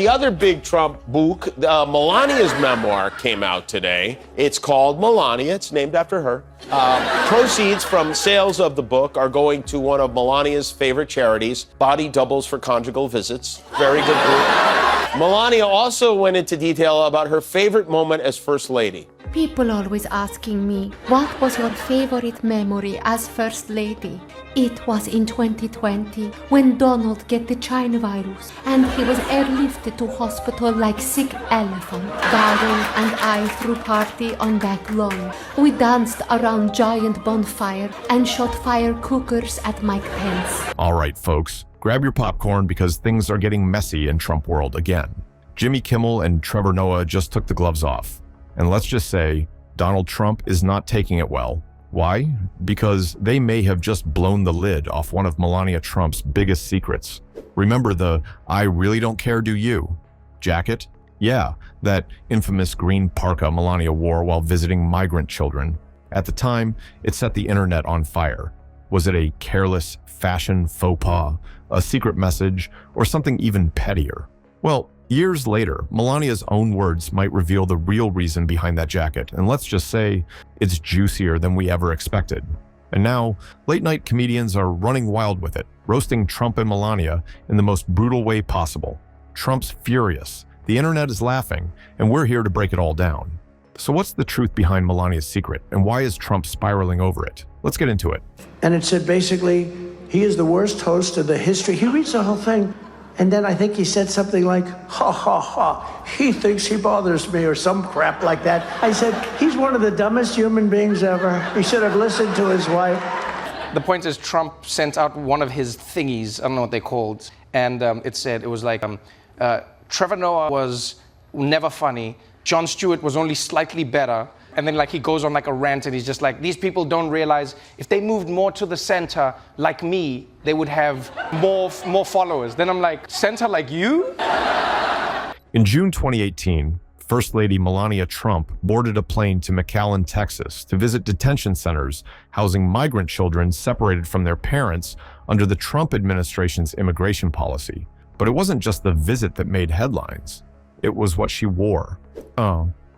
The other big Trump book, Melania's memoir, came out today. It's called Melania. It's named after her. Proceeds from sales of the book are going to one of Melania's favorite charities, Body Doubles for Conjugal Visits. Very good book. Melania also went into detail about her favorite moment as First Lady. People always asking me, what was your favorite memory as First Lady? It was in 2020 when Donald get the China virus and he was airlifted to hospital like sick elephant. Darren and I threw party on back lawn. We danced around giant bonfire and shot fire cookers at Mike Pence. All right, folks, grab your popcorn because things are getting messy in Trump world again. Jimmy Kimmel and Trevor Noah just took the gloves off. And let's just say, Donald Trump is not taking it well. Why? Because they may have just blown the lid off one of Melania Trump's biggest secrets. Remember the "I really don't care, do you" jacket? Yeah, that infamous green parka Melania wore while visiting migrant children. At the time, it set the internet on fire. Was it a careless fashion faux pas, a secret message, or something even pettier? Well, years later, Melania's own words might reveal the real reason behind that jacket, and let's just say it's juicier than we ever expected. And now, late-night comedians are running wild with it, roasting Trump and Melania in the most brutal way possible. Trump's furious, the internet is laughing, and we're here to break it all down. So what's the truth behind Melania's secret, and why is Trump spiraling over it? Let's get into it. And it said basically, he is the worst host of the history. He reads the whole thing. And then I think he said something like, ha, ha, ha, he thinks he bothers me, or some crap like that. I said, he's one of the dumbest human beings ever. He should have listened to his wife. The point is, Trump sent out one of his thingies, I don't know what they're called, and it was like, Trevor Noah was never funny, Jon Stewart was only slightly better, and then like he goes on like a rant and he's just like, these people don't realize if they moved more to the center like me, they would have more followers. Then I'm like, center like you? In June 2018, First Lady Melania Trump boarded a plane to McAllen, Texas to visit detention centers housing migrant children separated from their parents under the Trump administration's immigration policy. But it wasn't just the visit that made headlines. It was what she wore.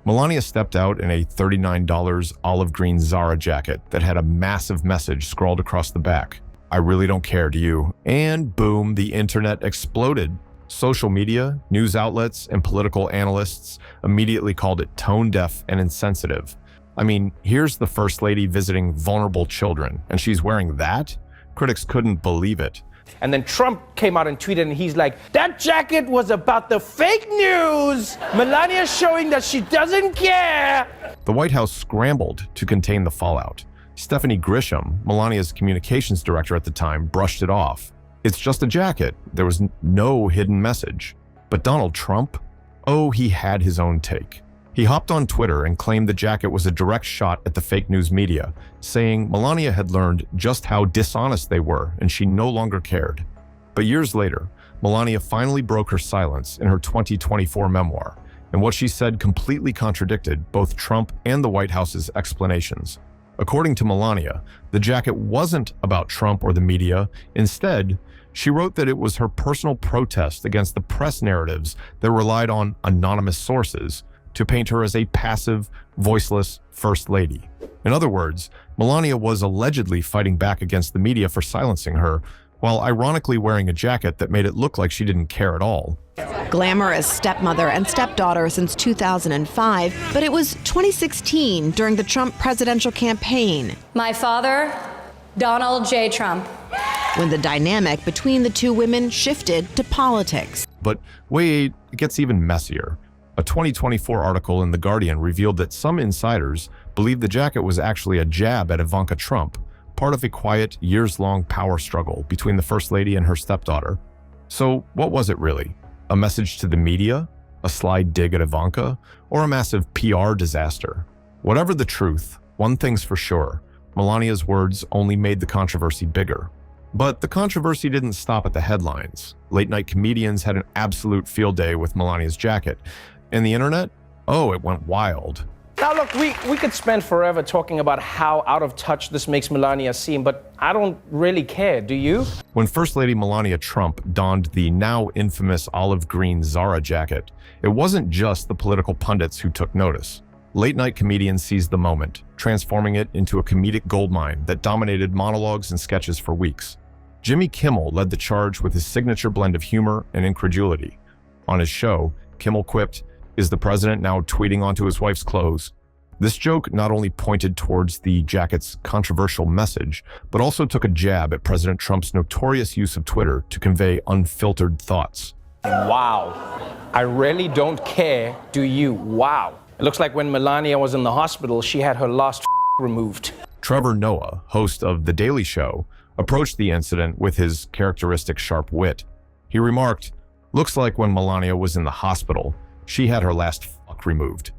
Melania stepped out in a $39 olive green Zara jacket that had a massive message scrawled across the back. "I really don't care, do you?" And boom, the internet exploded. Social media, news outlets, and political analysts immediately called it tone-deaf and insensitive. I mean, here's the First Lady visiting vulnerable children, and she's wearing that? Critics couldn't believe it. And then Trump came out and tweeted, and he's like, that jacket was about the fake news. Melania showing that she doesn't care. The White House scrambled to contain the fallout. Stephanie Grisham, Melania's communications director at the time, brushed it off. It's just a jacket. There was no hidden message. But Donald Trump? Oh, he had his own take. He hopped on Twitter and claimed the jacket was a direct shot at the fake news media, saying Melania had learned just how dishonest they were and she no longer cared. But years later, Melania finally broke her silence in her 2024 memoir, and what she said completely contradicted both Trump and the White House's explanations. According to Melania, the jacket wasn't about Trump or the media. Instead, she wrote that it was her personal protest against the press narratives that relied on anonymous sources to paint her as a passive, voiceless First Lady. In other words, Melania was allegedly fighting back against the media for silencing her, while ironically wearing a jacket that made it look like she didn't care at all. Glamorous stepmother and stepdaughter since 2005, but it was 2016 during the Trump presidential campaign. My father, Donald J. Trump. When the dynamic between the two women shifted to politics. But wait, it gets even messier. A 2024 article in The Guardian revealed that some insiders believed the jacket was actually a jab at Ivanka Trump, part of a quiet, years-long power struggle between the First Lady and her stepdaughter. So what was it really? A message to the media? A sly dig at Ivanka? Or a massive PR disaster? Whatever the truth, one thing's for sure, Melania's words only made the controversy bigger. But the controversy didn't stop at the headlines. Late-night comedians had an absolute field day with Melania's jacket. And the internet? Oh, it went wild. Now, look, we could spend forever talking about how out of touch this makes Melania seem, but I don't really care, do you? When First Lady Melania Trump donned the now infamous olive green Zara jacket, it wasn't just the political pundits who took notice. Late-night comedians seized the moment, transforming it into a comedic goldmine that dominated monologues and sketches for weeks. Jimmy Kimmel led the charge with his signature blend of humor and incredulity. On his show, Kimmel quipped, "Is the president now tweeting onto his wife's clothes?" This joke not only pointed towards the jacket's controversial message, but also took a jab at President Trump's notorious use of Twitter to convey unfiltered thoughts. Wow. I really don't care, do you? Wow. It looks like when Melania was in the hospital, she had her last removed. Trevor Noah, host of The Daily Show, approached the incident with his characteristic sharp wit. He remarked, "Looks like when Melania was in the hospital, she had her last fuck removed."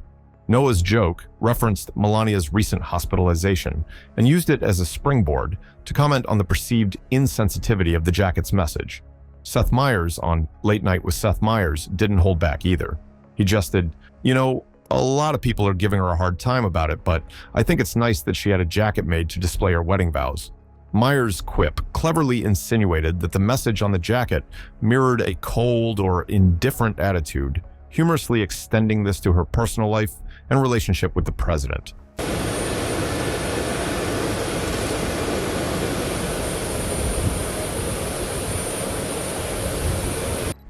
Noah's joke referenced Melania's recent hospitalization and used it as a springboard to comment on the perceived insensitivity of the jacket's message. Seth Meyers on Late Night with Seth Meyers didn't hold back either. He jested, "You know, a lot of people are giving her a hard time about it, but I think it's nice that she had a jacket made to display her wedding vows." Meyers' quip cleverly insinuated that the message on the jacket mirrored a cold or indifferent attitude, humorously extending this to her personal life and relationship with the president.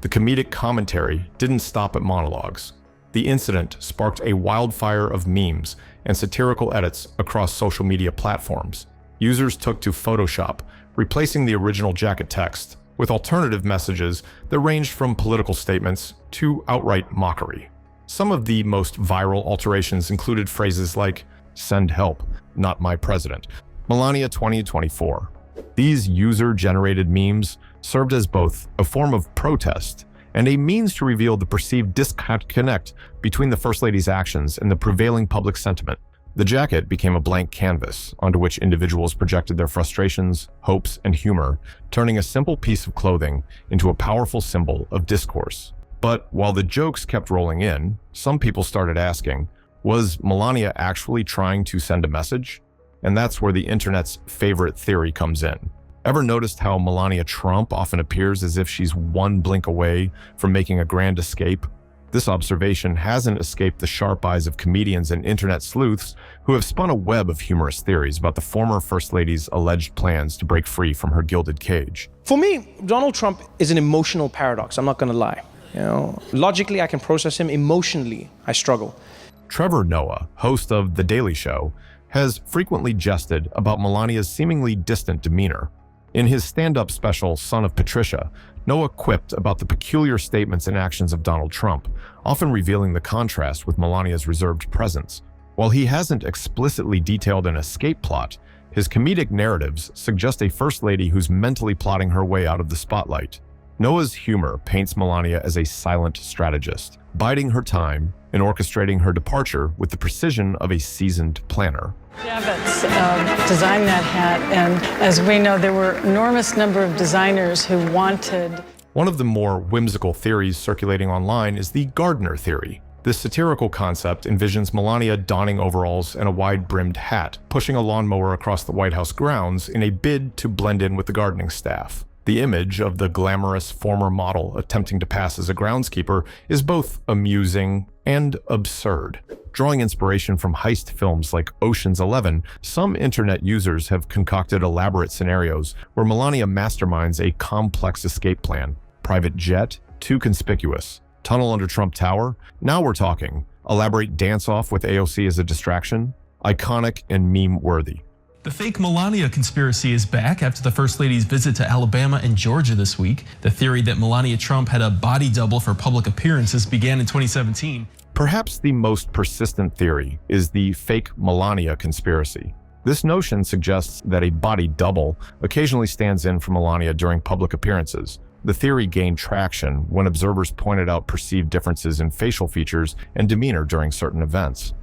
The comedic commentary didn't stop at monologues. The incident sparked a wildfire of memes and satirical edits across social media platforms. Users took to Photoshop, replacing the original jacket text with alternative messages that ranged from political statements to outright mockery. Some of the most viral alterations included phrases like, "Send help, not my president," Melania 2024. These user-generated memes served as both a form of protest and a means to reveal the perceived disconnect between the First Lady's actions and the prevailing public sentiment. The jacket became a blank canvas onto which individuals projected their frustrations, hopes, and humor, turning a simple piece of clothing into a powerful symbol of discourse. But while the jokes kept rolling in, some people started asking, was Melania actually trying to send a message? And that's where the internet's favorite theory comes in. Ever noticed how Melania Trump often appears as if she's one blink away from making a grand escape? This observation hasn't escaped the sharp eyes of comedians and internet sleuths who have spun a web of humorous theories about the former First Lady's alleged plans to break free from her gilded cage. For me, Donald Trump is an emotional paradox, I'm not gonna lie. Logically, I can process him. Emotionally, I struggle. Trevor Noah, host of The Daily Show, has frequently jested about Melania's seemingly distant demeanor. In his stand-up special, Son of Patricia, Noah quipped about the peculiar statements and actions of Donald Trump, often revealing the contrast with Melania's reserved presence. While he hasn't explicitly detailed an escape plot, his comedic narratives suggest a First Lady who's mentally plotting her way out of the spotlight. Noah's humor paints Melania as a silent strategist, biding her time and orchestrating her departure with the precision of a seasoned planner. Javits designed that hat, and as we know, there were an enormous number of designers who wanted. One of the more whimsical theories circulating online is the gardener theory. This satirical concept envisions Melania donning overalls and a wide-brimmed hat, pushing a lawnmower across the White House grounds in a bid to blend in with the gardening staff. The image of the glamorous former model attempting to pass as a groundskeeper is both amusing and absurd. Drawing inspiration from heist films like Ocean's 11, some internet users have concocted elaborate scenarios where Melania masterminds a complex escape plan. Private jet? Too conspicuous. Tunnel under Trump Tower? Now we're talking. Elaborate dance-off with AOC as a distraction? Iconic and meme-worthy. The fake Melania conspiracy is back after the First Lady's visit to Alabama and Georgia this week. The theory that Melania Trump had a body double for public appearances began in 2017. Perhaps the most persistent theory is the fake Melania conspiracy. This notion suggests that a body double occasionally stands in for Melania during public appearances. The theory gained traction when observers pointed out perceived differences in facial features and demeanor during certain events.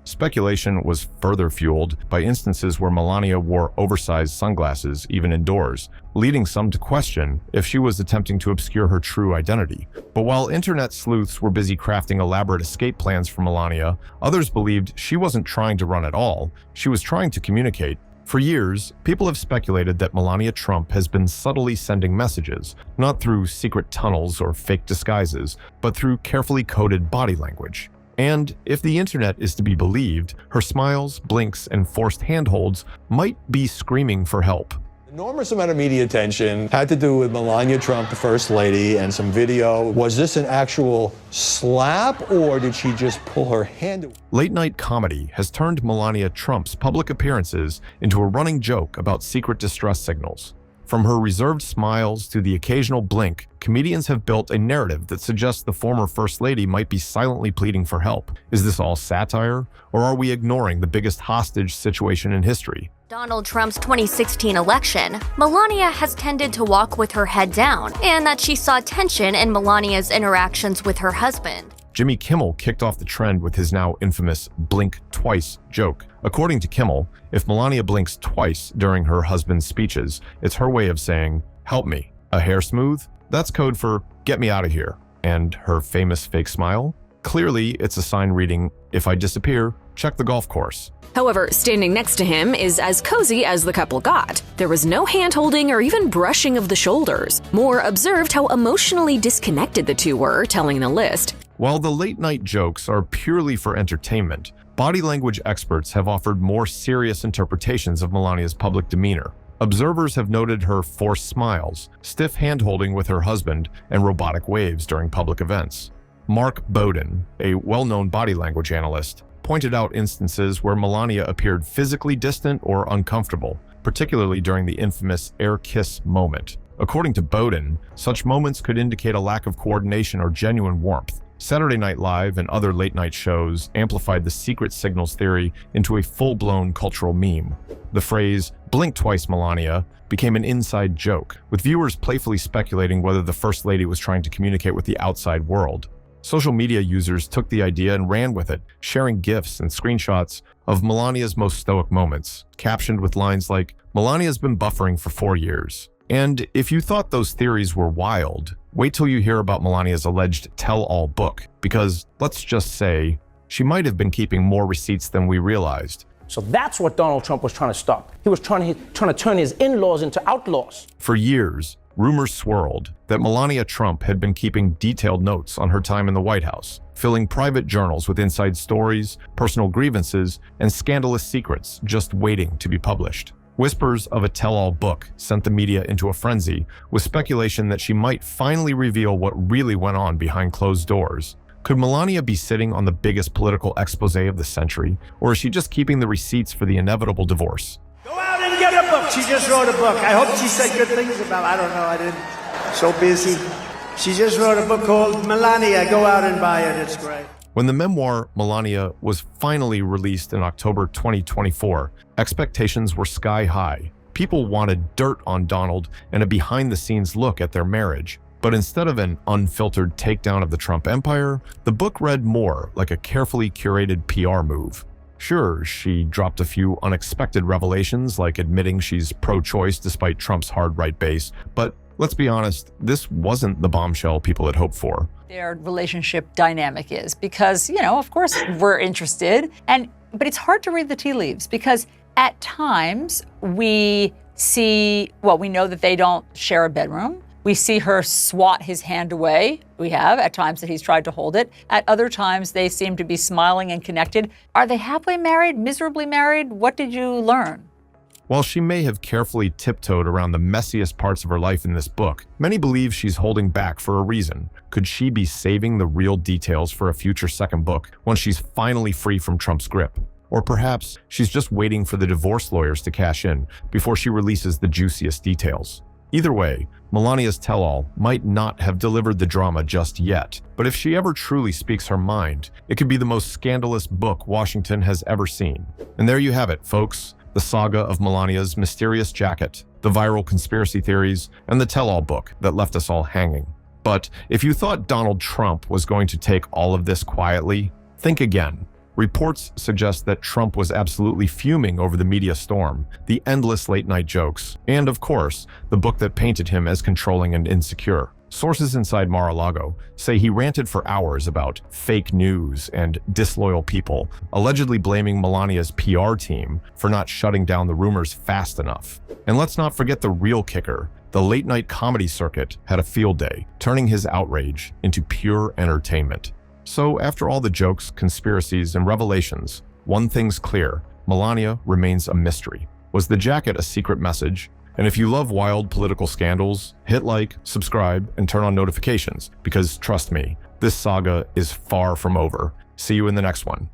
Speculation was further fueled by instances where Melania wore oversized sunglasses even indoors, leading some to question if she was attempting to obscure her true identity. But while internet sleuths were busy crafting elaborate escape plans for Melania, others believed she wasn't trying to run at all, she was trying to communicate. For years, people have speculated that Melania Trump has been subtly sending messages, not through secret tunnels or fake disguises, but through carefully coded body language. And if the internet is to be believed, her smiles, blinks, and forced handholds might be screaming for help. Enormous amount of media attention had to do with Melania Trump, the First Lady, and some video. Was this an actual slap, or did she just pull her hand away? Late-night comedy has turned Melania Trump's public appearances into a running joke about secret distress signals. From her reserved smiles to the occasional blink, comedians have built a narrative that suggests the former First Lady might be silently pleading for help. Is this all satire, or are we ignoring the biggest hostage situation in history? Donald Trump's 2016 election, Melania has tended to walk with her head down, and that she saw tension in Melania's interactions with her husband. Jimmy Kimmel kicked off the trend with his now infamous blink twice joke. According to Kimmel, if Melania blinks twice during her husband's speeches, it's her way of saying, "Help me." A hair smooth? That's code for "get me out of here." And her famous fake smile? Clearly, it's a sign reading, "If I disappear, check the golf course." However, standing next to him is as cozy as the couple got. There was no hand-holding or even brushing of the shoulders. Moore observed how emotionally disconnected the two were, telling the list. While the late-night jokes are purely for entertainment, body language experts have offered more serious interpretations of Melania's public demeanor. Observers have noted her forced smiles, stiff hand-holding with her husband, and robotic waves during public events. Mark Bowden, a well-known body language analyst, pointed out instances where Melania appeared physically distant or uncomfortable, particularly during the infamous air kiss moment. According to Bowden, such moments could indicate a lack of coordination or genuine warmth. Saturday Night Live and other late-night shows amplified the secret signals theory into a full-blown cultural meme. The phrase, "blink twice, Melania," became an inside joke, with viewers playfully speculating whether the First Lady was trying to communicate with the outside world. Social media users took the idea and ran with it, sharing GIFs and screenshots of Melania's most stoic moments, captioned with lines like, "Melania's been buffering for 4 years." And if you thought those theories were wild, wait till you hear about Melania's alleged tell-all book, because, let's just say, she might have been keeping more receipts than we realized. So that's what Donald Trump was trying to stop. He was trying to turn his in-laws into outlaws. For years, rumors swirled that Melania Trump had been keeping detailed notes on her time in the White House, filling private journals with inside stories, personal grievances, and scandalous secrets just waiting to be published. Whispers of a tell-all book sent the media into a frenzy, with speculation that she might finally reveal what really went on behind closed doors. Could Melania be sitting on the biggest political expose of the century, or is she just keeping the receipts for the inevitable divorce? Go out and get a book. She just wrote a book. I hope she said good things about it. I don't know. I didn't. So busy. She just wrote a book called Melania. Go out and buy it. It's great. When the memoir Melania was finally released in October 2024, expectations were sky high. People wanted dirt on Donald and a behind-the-scenes look at their marriage. But instead of an unfiltered takedown of the Trump empire, the book read more like a carefully curated PR move. Sure, she dropped a few unexpected revelations, like admitting she's pro-choice despite Trump's hard right base, but let's be honest, this wasn't the bombshell people had hoped for. Their relationship dynamic is because, of course we're interested, but it's hard to read the tea leaves because at times we know that they don't share a bedroom. We see her swat his hand away. We have at times that he's tried to hold it. At other times, they seem to be smiling and connected. Are they happily married, miserably married? What did you learn? While she may have carefully tiptoed around the messiest parts of her life in this book, many believe she's holding back for a reason. Could she be saving the real details for a future second book once she's finally free from Trump's grip? Or perhaps she's just waiting for the divorce lawyers to cash in before she releases the juiciest details. Either way, Melania's tell-all might not have delivered the drama just yet, but if she ever truly speaks her mind, it could be the most scandalous book Washington has ever seen. And there you have it, folks. The saga of Melania's mysterious jacket, the viral conspiracy theories, and the tell-all book that left us all hanging. But if you thought Donald Trump was going to take all of this quietly, think again. Reports suggest that Trump was absolutely fuming over the media storm, the endless late-night jokes, and of course, the book that painted him as controlling and insecure. Sources inside Mar-a-Lago say he ranted for hours about fake news and disloyal people, allegedly blaming Melania's PR team for not shutting down the rumors fast enough. And let's not forget the real kicker. The late-night comedy circuit had a field day, turning his outrage into pure entertainment. So after all the jokes, conspiracies, and revelations, one thing's clear: Melania remains a mystery. Was the jacket a secret message? And if you love wild political scandals, hit like, subscribe, and turn on notifications, because trust me, this saga is far from over. See you in the next one.